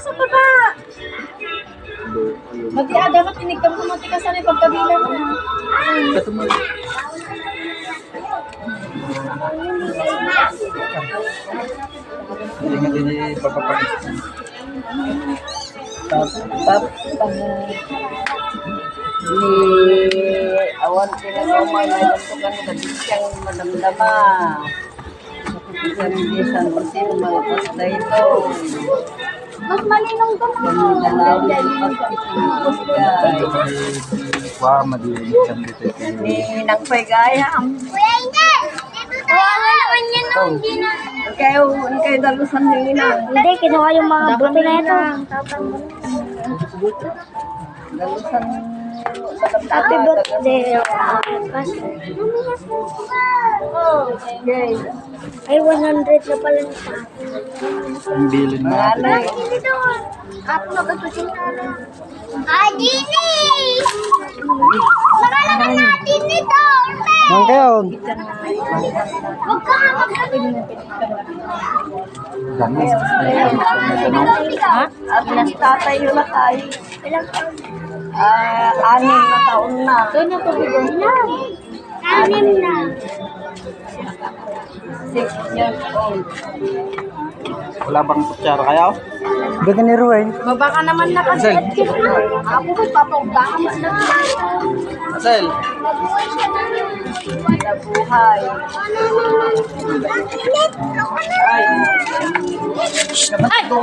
sa baba. Dapat tinigam ko matikasan yung pagkabilang mo. Katumal. Hindi nga din ipapapakita. Ni awan pinagawa na ito ka na siyang madamdama. Isang kasi malapas na ito. Mas malinong ka na. Wah, madilim kang dito. Ni nagpay gaya. Kuya Inge! Wala naman yan no, hindi na. Kayo dalusan din na. Hindi, kinuha yung mga buto na ito. Dalusan. Happy birthday. Ay, 100 na pala na sa akin. Ang bilin natin. Hindi doon. At magkatusin na lang. Ah, Gini! Magalaman natin nito! Ang kayo. Huwag ka nga magkatusin. Dami. At mas tatayo na tayo. Ilang taon? 6 na taon na. Doon yung tubigan na. 6 na. 6 years old. Wala bang kutsara kayo? Bigyan ni Ruel. Baka naman nakasiat ka na. Ako ko papagdaan mas na. Asel. Mabuhay siya na yun. Nabuhay.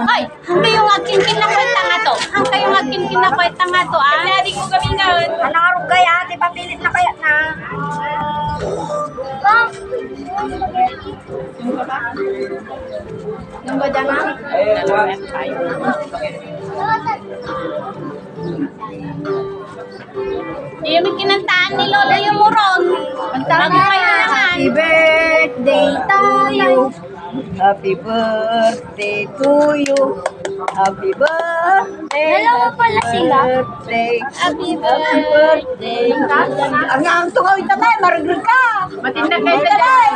Ay! Hanggang yung akin kinakwenta nga to. Hanggang yung akin kinakwenta nga to, ah. Nari ko kami nga. Anarog kaya, di ba pilit na kaya na? Bang! Yung ba dyan, ah? Yung may kinantaan ni Lola yung muron. Bago kayo naman. Happy birthday to you. Happy birthday to you. Happy birthday. Dalawa pala sila. Birthday. Happy birthday. Ang tungaw ito tayo, maragrig ka. Matinda kayo tayo.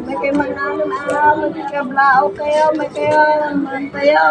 May kayo manalo na, may kayo blao kayo, may kayo mantayo.